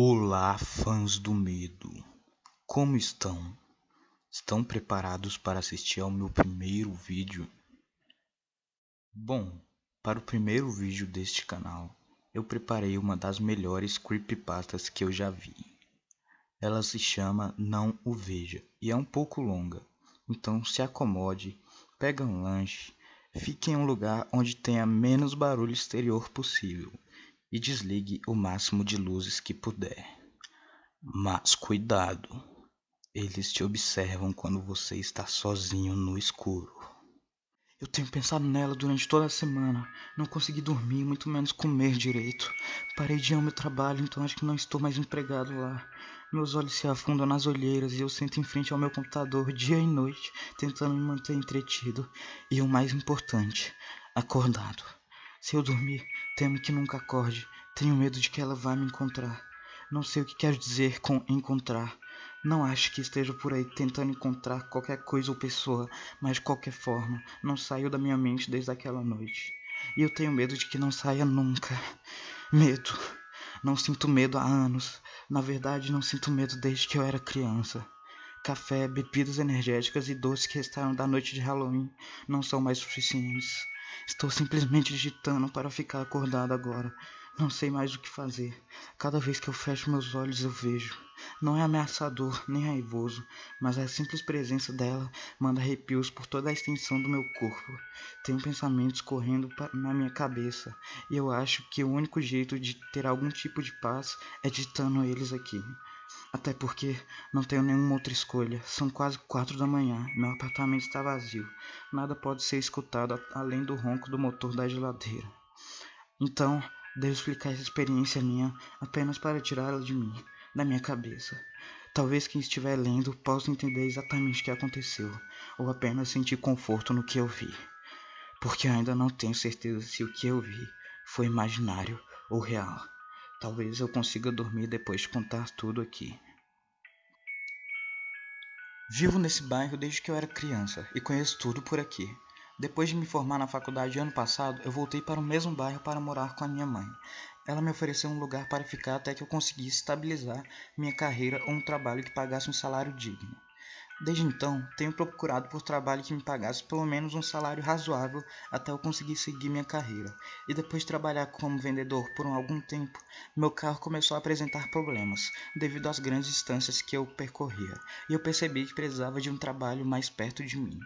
Olá, fãs do medo! Como estão? Estão preparados para assistir ao meu primeiro vídeo? Bom, para o primeiro vídeo deste canal, eu preparei uma das melhores creepypastas que eu já vi. Ela se chama Não o Veja e é um pouco longa, então se acomode, pegue um lanche, fique em um lugar onde tenha menos barulho exterior possível e desligue o máximo de luzes que puder. Mas cuidado, eles te observam quando você está sozinho no escuro. Eu tenho pensado nela durante toda a semana. Não consegui dormir, muito menos comer direito. Parei de ir ao meu trabalho, então acho que não estou mais empregado lá. Meus olhos se afundam nas olheiras e eu sento em frente ao meu computador dia e noite, tentando me manter entretido. E o mais importante, acordado. Se eu dormir, temo que nunca acorde. Tenho medo de que ela vá me encontrar. Não sei o que quero dizer com encontrar. Não acho que esteja por aí tentando encontrar qualquer coisa ou pessoa, mas de qualquer forma, não saiu da minha mente desde aquela noite. E eu tenho medo de que não saia nunca. Medo. Não sinto medo há anos. Na verdade, não sinto medo desde que eu era criança. Café, bebidas energéticas e doces que restaram da noite de Halloween não são mais suficientes. Estou simplesmente digitando para ficar acordado agora. Não sei mais o que fazer. Cada vez que eu fecho meus olhos eu vejo. Não é ameaçador nem raivoso, mas a simples presença dela manda arrepios por toda a extensão do meu corpo. Tenho pensamentos correndo na minha cabeça e eu acho que o único jeito de ter algum tipo de paz é digitando eles aqui. Até porque não tenho nenhuma outra escolha. São quase 4 da manhã. Meu apartamento está vazio. Nada pode ser escutado além do ronco do motor da geladeira. Então, devo explicar essa experiência minha apenas para tirá-la de mim, da minha cabeça. Talvez quem estiver lendo possa entender exatamente o que aconteceu, ou apenas sentir conforto no que eu vi. Porque eu ainda não tenho certeza se o que eu vi foi imaginário ou real. Talvez eu consiga dormir depois de contar tudo aqui. Vivo nesse bairro desde que eu era criança e conheço tudo por aqui. Depois de me formar na faculdade ano passado, eu voltei para o mesmo bairro para morar com a minha mãe. Ela me ofereceu um lugar para ficar até que eu conseguisse estabilizar minha carreira ou um trabalho que pagasse um salário digno. Desde então, tenho procurado por trabalho que me pagasse pelo menos um salário razoável até eu conseguir seguir minha carreira. E depois de trabalhar como vendedor por algum tempo, meu carro começou a apresentar problemas, devido às grandes distâncias que eu percorria, e eu percebi que precisava de um trabalho mais perto de mim,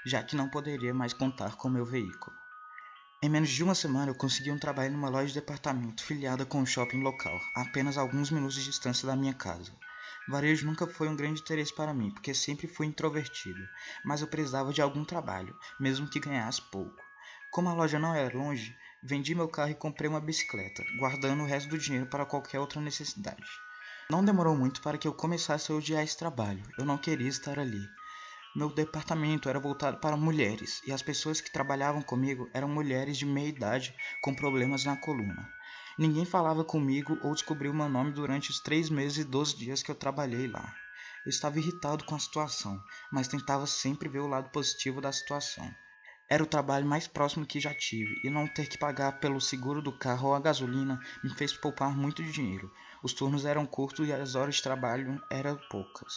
já que não poderia mais contar com meu veículo. Em menos de uma semana eu consegui um trabalho numa loja de departamento filiada com um shopping local, a apenas alguns minutos de distância da minha casa. Varejo nunca foi um grande interesse para mim, porque sempre fui introvertido, mas eu precisava de algum trabalho, mesmo que ganhasse pouco. Como a loja não era longe, vendi meu carro e comprei uma bicicleta, guardando o resto do dinheiro para qualquer outra necessidade. Não demorou muito para que eu começasse a odiar esse trabalho, eu não queria estar ali. Meu departamento era voltado para mulheres, e as pessoas que trabalhavam comigo eram mulheres de meia idade com problemas na coluna. Ninguém falava comigo ou descobriu meu nome durante os 3 meses e 12 dias que eu trabalhei lá. Eu estava irritado com a situação, mas tentava sempre ver o lado positivo da situação. Era o trabalho mais próximo que já tive, e não ter que pagar pelo seguro do carro ou a gasolina me fez poupar muito dinheiro. Os turnos eram curtos e as horas de trabalho eram poucas.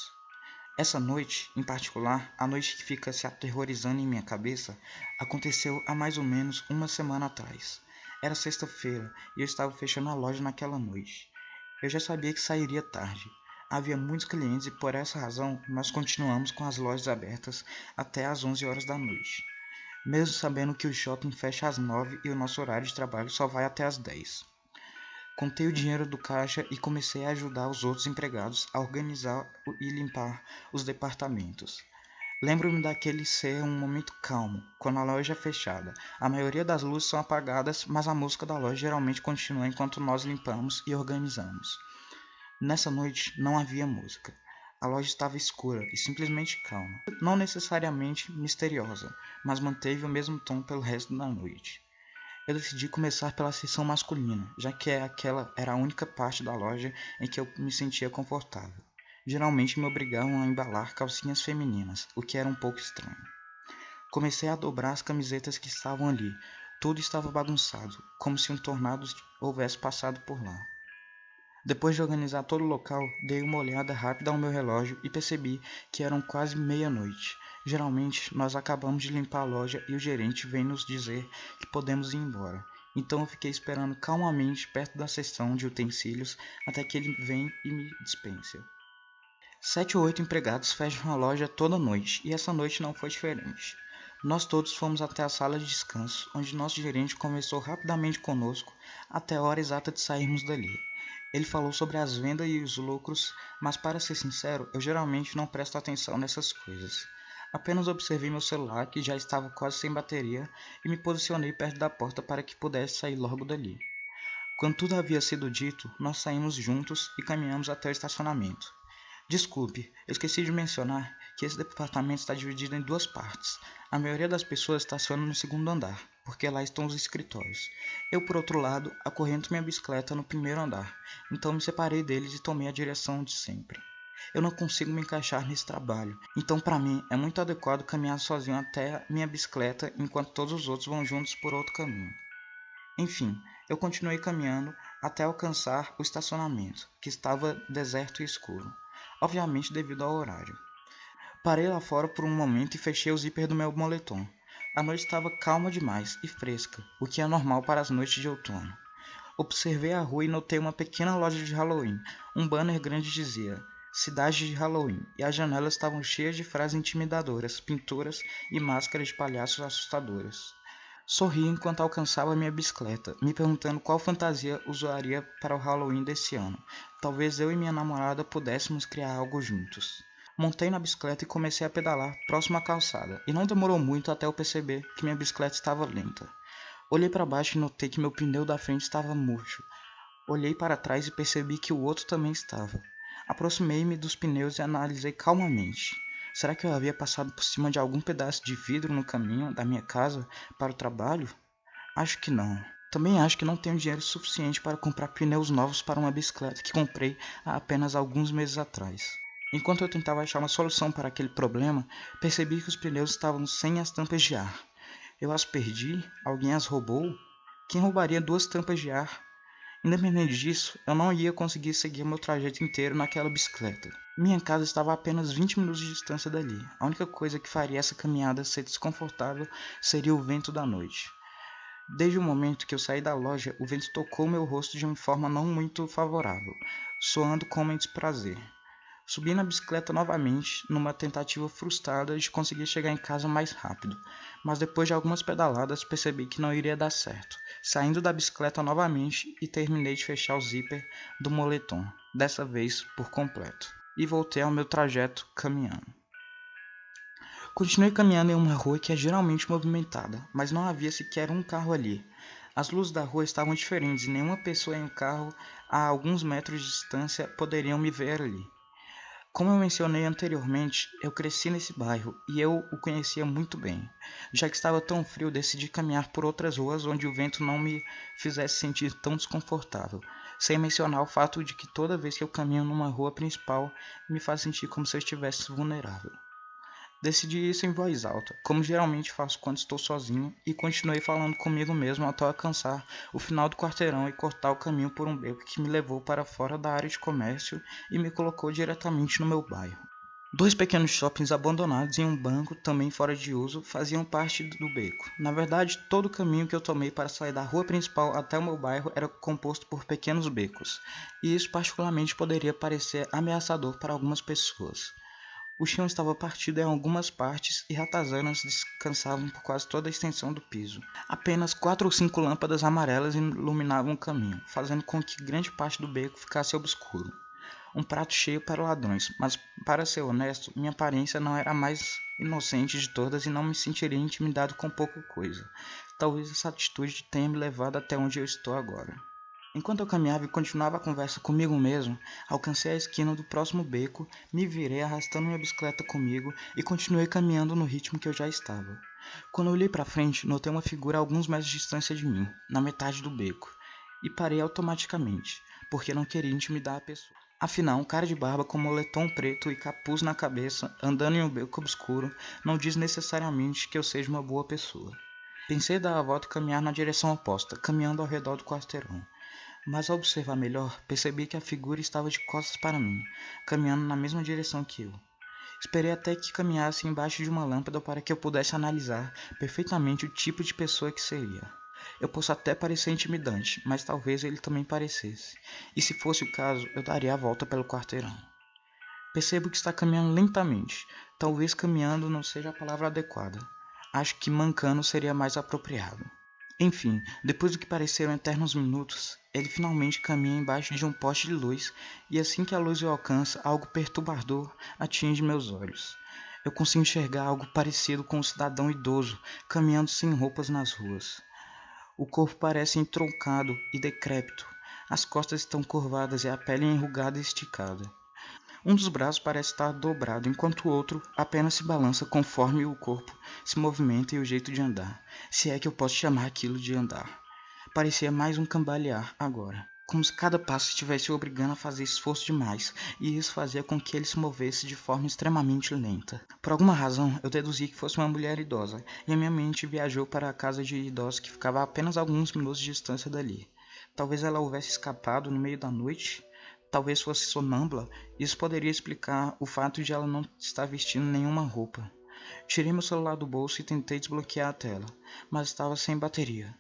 Essa noite, em particular, a noite que fica se aterrorizando em minha cabeça, aconteceu há mais ou menos uma semana atrás. Era sexta-feira e eu estava fechando a loja naquela noite. Eu já sabia que sairia tarde. Havia muitos clientes e por essa razão nós continuamos com as lojas abertas até às 11 horas da noite, mesmo sabendo que o shopping fecha às 9 e o nosso horário de trabalho só vai até às 10. Contei o dinheiro do caixa e comecei a ajudar os outros empregados a organizar e limpar os departamentos. Lembro-me daquele ser um momento calmo, quando a loja é fechada. A maioria das luzes são apagadas, mas a música da loja geralmente continua enquanto nós limpamos e organizamos. Nessa noite não havia música. A loja estava escura e simplesmente calma. Não necessariamente misteriosa, mas manteve o mesmo tom pelo resto da noite. Eu decidi começar pela seção masculina, já que aquela era a única parte da loja em que eu me sentia confortável. Geralmente me obrigavam a embalar calcinhas femininas, o que era um pouco estranho. Comecei a dobrar as camisetas que estavam ali. Tudo estava bagunçado, como se um tornado houvesse passado por lá. Depois de organizar todo o local, dei uma olhada rápida ao meu relógio e percebi que eram quase meia-noite. Geralmente, nós acabamos de limpar a loja e o gerente vem nos dizer que podemos ir embora. Então eu fiquei esperando calmamente perto da seção de utensílios até que ele venha e me dispense. 7 ou 8 empregados fecham a loja toda noite, e essa noite não foi diferente. Nós todos fomos até a sala de descanso, onde nosso gerente conversou rapidamente conosco até a hora exata de sairmos dali. Ele falou sobre as vendas e os lucros, mas para ser sincero, eu geralmente não presto atenção nessas coisas. Apenas observei meu celular, que já estava quase sem bateria, e me posicionei perto da porta para que pudesse sair logo dali. Quando tudo havia sido dito, nós saímos juntos e caminhamos até o estacionamento. Desculpe, eu esqueci de mencionar que esse departamento está dividido em duas partes. A maioria das pessoas estaciona no segundo andar, porque lá estão os escritórios. Eu, por outro lado, acorrento minha bicicleta no primeiro andar, então me separei deles e tomei a direção de sempre. Eu não consigo me encaixar nesse trabalho, então para mim é muito adequado caminhar sozinho até minha bicicleta enquanto todos os outros vão juntos por outro caminho. Enfim, eu continuei caminhando até alcançar o estacionamento, que estava deserto e escuro, obviamente devido ao horário. Parei lá fora por um momento e fechei o zíper do meu moletom. A noite estava calma demais e fresca, o que é normal para as noites de outono. Observei a rua e notei uma pequena loja de Halloween. Um banner grande dizia Cidade de Halloween, e as janelas estavam cheias de frases intimidadoras, pinturas e máscaras de palhaços assustadoras. Sorri enquanto alcançava minha bicicleta, me perguntando qual fantasia usaria para o Halloween desse ano. Talvez eu e minha namorada pudéssemos criar algo juntos. Montei na bicicleta e comecei a pedalar próximo à calçada, e não demorou muito até eu perceber que minha bicicleta estava lenta. Olhei para baixo e notei que meu pneu da frente estava murcho. Olhei para trás e percebi que o outro também estava. Aproximei-me dos pneus e analisei calmamente. Será que eu havia passado por cima de algum pedaço de vidro no caminho da minha casa para o trabalho? Acho que não. Também acho que não tenho dinheiro suficiente para comprar pneus novos para uma bicicleta que comprei há apenas alguns meses atrás. Enquanto eu tentava achar uma solução para aquele problema, percebi que os pneus estavam sem as tampas de ar. Eu as perdi? Alguém as roubou? Quem roubaria duas tampas de ar? Independente disso, eu não ia conseguir seguir meu trajeto inteiro naquela bicicleta. Minha casa estava a apenas 20 minutos de distância dali. A única coisa que faria essa caminhada ser desconfortável seria o vento da noite. Desde o momento que eu saí da loja, o vento tocou meu rosto de uma forma não muito favorável, soando como em desprazer. Subi na bicicleta novamente, numa tentativa frustrada de conseguir chegar em casa mais rápido, mas depois de algumas pedaladas percebi que não iria dar certo. Saindo da bicicleta novamente e terminei de fechar o zíper do moletom, dessa vez por completo, e voltei ao meu trajeto caminhando. Continuei caminhando em uma rua que é geralmente movimentada, mas não havia sequer um carro ali. As luzes da rua estavam diferentes e nenhuma pessoa em um carro a alguns metros de distância poderiam me ver ali. Como eu mencionei anteriormente, eu cresci nesse bairro e eu o conhecia muito bem. Já que estava tão frio, decidi caminhar por outras ruas onde o vento não me fizesse sentir tão desconfortável, sem mencionar o fato de que toda vez que eu caminho numa rua principal, me faz sentir como se eu estivesse vulnerável. Decidi isso em voz alta, como geralmente faço quando estou sozinho, e continuei falando comigo mesmo até alcançar o final do quarteirão e cortar o caminho por um beco que me levou para fora da área de comércio e me colocou diretamente no meu bairro. Dois pequenos shoppings abandonados e um banco, também fora de uso, faziam parte do beco. Na verdade, todo o caminho que eu tomei para sair da rua principal até o meu bairro era composto por pequenos becos, e isso particularmente poderia parecer ameaçador para algumas pessoas. O chão estava partido em algumas partes e ratazanas descansavam por quase toda a extensão do piso. Apenas 4 ou 5 lâmpadas amarelas iluminavam o caminho, fazendo com que grande parte do beco ficasse obscuro. Um prato cheio para ladrões, mas, para ser honesto, minha aparência não era a mais inocente de todas e não me sentiria intimidado com pouca coisa. Talvez essa atitude tenha me levado até onde eu estou agora. Enquanto eu caminhava e continuava a conversa comigo mesmo, alcancei a esquina do próximo beco, me virei arrastando minha bicicleta comigo e continuei caminhando no ritmo que eu já estava. Quando eu olhei para frente, notei uma figura a alguns metros de distância de mim, na metade do beco, e parei automaticamente, porque não queria intimidar a pessoa. Afinal, um cara de barba com moletom preto e capuz na cabeça, andando em um beco obscuro, não diz necessariamente que eu seja uma boa pessoa. Pensei dar a volta e caminhar na direção oposta, caminhando ao redor do quarteirão. Mas ao observar melhor, percebi que a figura estava de costas para mim, caminhando na mesma direção que eu. Esperei até que caminhasse embaixo de uma lâmpada para que eu pudesse analisar perfeitamente o tipo de pessoa que seria. Eu posso até parecer intimidante, mas talvez ele também parecesse. E se fosse o caso, eu daria a volta pelo quarteirão. Percebo que está caminhando lentamente. Talvez caminhando não seja a palavra adequada. Acho que mancando seria mais apropriado. Enfim, depois do que pareceram eternos minutos, ele finalmente caminha embaixo de um poste de luz, e assim que a luz o alcança, algo perturbador atinge meus olhos. Eu consigo enxergar algo parecido com um cidadão idoso caminhando sem roupas nas ruas. O corpo parece entroncado e decrépito. As costas estão curvadas e a pele enrugada e esticada. Um dos braços parece estar dobrado, enquanto o outro apenas se balança conforme o corpo se movimenta e o jeito de andar, se é que eu posso chamar aquilo de andar. Parecia mais um cambalear agora, como se cada passo estivesse o obrigando a fazer esforço demais, e isso fazia com que ele se movesse de forma extremamente lenta. Por alguma razão, eu deduzi que fosse uma mulher idosa, e a minha mente viajou para a casa de idosos que ficava a apenas alguns minutos de distância dali. Talvez ela houvesse escapado no meio da noite. Talvez fosse sonâmbula. Isso poderia explicar o fato de ela não estar vestindo nenhuma roupa. Tirei meu celular do bolso e tentei desbloquear a tela, mas estava sem bateria.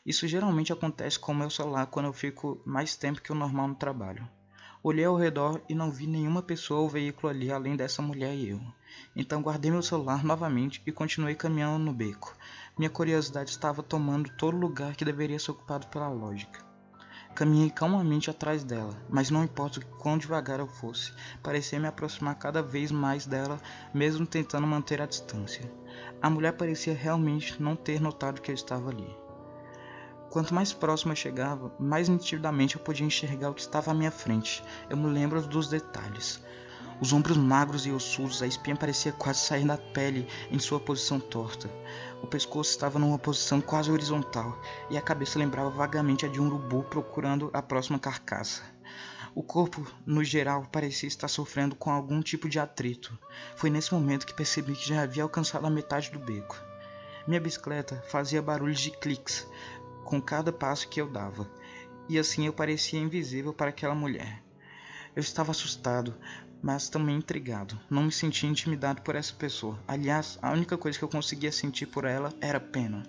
Isso geralmente acontece com o meu celular quando eu fico mais tempo que o normal no trabalho. Olhei ao redor e não vi nenhuma pessoa ou veículo ali além dessa mulher e eu. Então guardei meu celular novamente e continuei caminhando no beco. Minha curiosidade estava tomando todo lugar que deveria ser ocupado pela lógica. Caminhei calmamente atrás dela, mas não importa quão devagar eu fosse, parecia me aproximar cada vez mais dela, mesmo tentando manter a distância. A mulher parecia realmente não ter notado que eu estava ali. Quanto mais próximo eu chegava, mais nitidamente eu podia enxergar o que estava à minha frente. Eu me lembro dos detalhes. Os ombros magros e ossudos, a espinha parecia quase sair da pele em sua posição torta. O pescoço estava numa posição quase horizontal, e a cabeça lembrava vagamente a de um urubu procurando a próxima carcaça. O corpo, no geral, parecia estar sofrendo com algum tipo de atrito. Foi nesse momento que percebi que já havia alcançado a metade do beco. Minha bicicleta fazia barulhos de cliques com cada passo que eu dava, e assim eu parecia invisível para aquela mulher. Eu estava assustado, mas também intrigado. Não me sentia intimidado por essa pessoa. Aliás, a única coisa que eu conseguia sentir por ela era pena.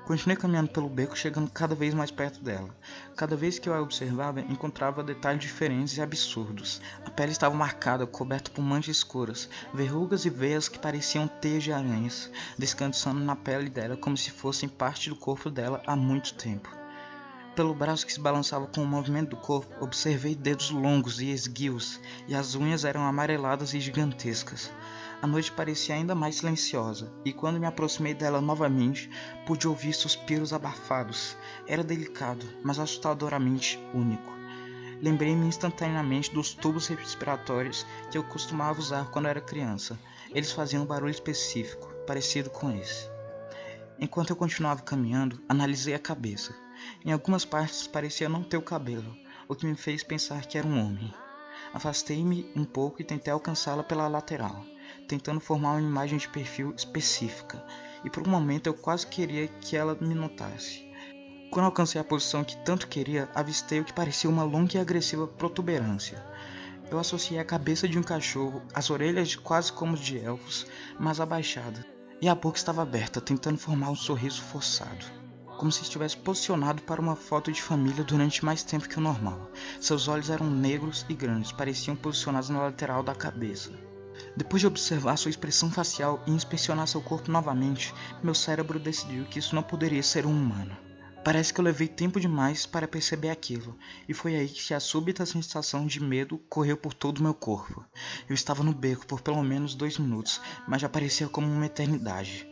Continuei caminhando pelo beco, chegando cada vez mais perto dela. Cada vez que eu a observava, encontrava detalhes diferentes e absurdos. A pele estava marcada, coberta por manchas escuras, verrugas e veias que pareciam teias de aranhas, descansando na pele dela como se fossem parte do corpo dela há muito tempo. Pelo braço que se balançava com o movimento do corpo, observei dedos longos e esguios, e as unhas eram amareladas e gigantescas. A noite parecia ainda mais silenciosa, e quando me aproximei dela novamente, pude ouvir suspiros abafados. Era delicado, mas assustadoramente único. Lembrei-me instantaneamente dos tubos respiratórios que eu costumava usar quando era criança. Eles faziam um barulho específico, parecido com esse. Enquanto eu continuava caminhando, analisei a cabeça. Em algumas partes parecia não ter o cabelo, o que me fez pensar que era um homem. Afastei-me um pouco e tentei alcançá-la pela lateral, tentando formar uma imagem de perfil específica, e por um momento eu quase queria que ela me notasse. Quando alcancei a posição que tanto queria, avistei o que parecia uma longa e agressiva protuberância. Eu associei a cabeça de um cachorro, as orelhas quase como de elfos, mas abaixadas, e a boca estava aberta, tentando formar um sorriso forçado, como se estivesse posicionado para uma foto de família durante mais tempo que o normal. Seus olhos eram negros e grandes, pareciam posicionados na lateral da cabeça. Depois de observar sua expressão facial e inspecionar seu corpo novamente, meu cérebro decidiu que isso não poderia ser um humano. Parece que eu levei tempo demais para perceber aquilo, e foi aí que a súbita sensação de medo correu por todo o meu corpo. Eu estava no beco por pelo menos 2 minutos, mas já parecia como uma eternidade.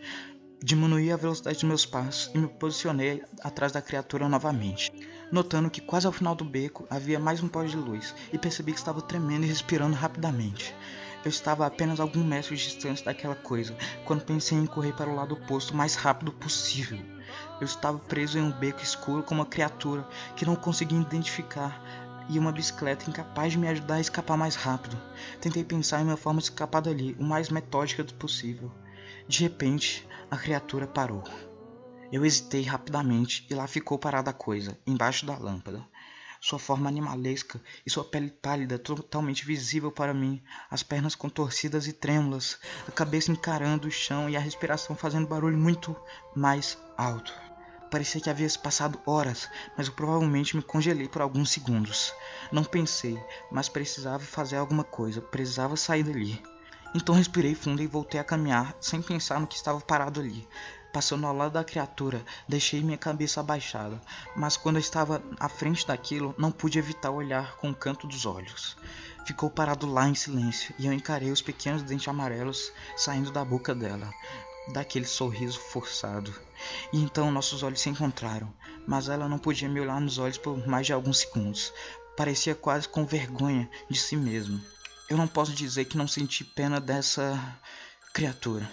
Diminuí a velocidade dos meus passos e me posicionei atrás da criatura novamente, notando que quase ao final do beco havia mais um poste de luz, e percebi que estava tremendo e respirando rapidamente. Eu estava a apenas alguns metros de distância daquela coisa, quando pensei em correr para o lado oposto o mais rápido possível. Eu estava preso em um beco escuro com uma criatura que não conseguia identificar e uma bicicleta incapaz de me ajudar a escapar mais rápido. Tentei pensar em uma forma de escapar dali, o mais metódica possível. De repente, a criatura parou. Eu hesitei rapidamente e lá ficou parada a coisa, embaixo da lâmpada. sua forma animalesca e sua pele pálida totalmente visível para mim, as pernas contorcidas e trêmulas, a cabeça encarando o chão e a respiração fazendo barulho muito mais alto. Parecia que havia se passado horas, mas eu provavelmente me congelei por alguns segundos. Não pensei, mas precisava fazer alguma coisa, precisava sair dali. Então respirei fundo e voltei a caminhar, sem pensar no que estava parado ali. Passando ao lado da criatura, deixei minha cabeça abaixada, mas quando eu estava à frente daquilo, não pude evitar olhar com o canto dos olhos. Ficou parado lá em silêncio, e eu encarei os pequenos dentes amarelos saindo da boca dela, daquele sorriso forçado. E então nossos olhos se encontraram, mas ela não podia me olhar nos olhos por mais de alguns segundos. Parecia quase com vergonha de si mesma. Eu não posso dizer que não senti pena dessa criatura.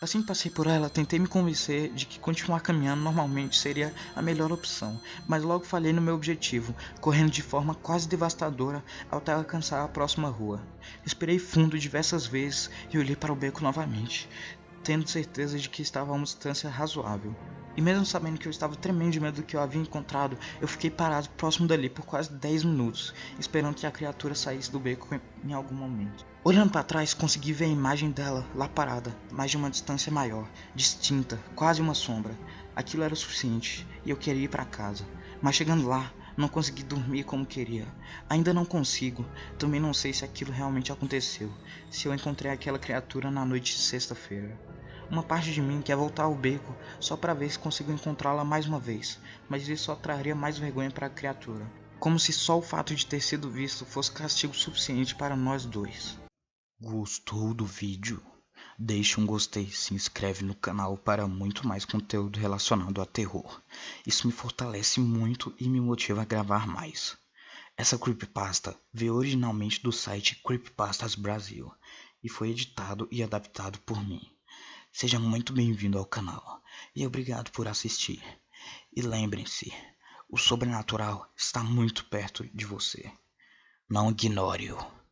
Assim que passei por ela, tentei me convencer de que continuar caminhando normalmente seria a melhor opção, mas logo falhei no meu objetivo, correndo de forma quase devastadora até alcançar a próxima rua. Respirei fundo diversas vezes e olhei para o beco novamente, tendo certeza de que estava a uma distância razoável. E mesmo sabendo que eu estava tremendo de medo do que eu havia encontrado, eu fiquei parado próximo dali por quase 10 minutos, esperando que a criatura saísse do beco em algum momento. Olhando para trás, consegui ver a imagem dela lá parada, mas de uma distância maior, distinta, quase uma sombra. Aquilo era o suficiente, e eu queria ir para casa. Mas chegando lá, não consegui dormir como queria. Ainda não consigo, também não sei se aquilo realmente aconteceu, se eu encontrei aquela criatura na noite de sexta-feira. Uma parte de mim quer voltar ao beco só para ver se consigo encontrá-la mais uma vez, mas isso só traria mais vergonha para a criatura. Como se só o fato de ter sido visto fosse castigo suficiente para nós dois. Gostou do vídeo? Deixe um gostei, se inscreve no canal para muito mais conteúdo relacionado a terror. Isso me fortalece muito e me motiva a gravar mais. Essa creepypasta veio originalmente do site Creepypastas Brasil e foi editado e adaptado por mim. Seja muito bem-vindo ao canal e obrigado por assistir. E lembrem-se, o sobrenatural está muito perto de você. Não ignore-o.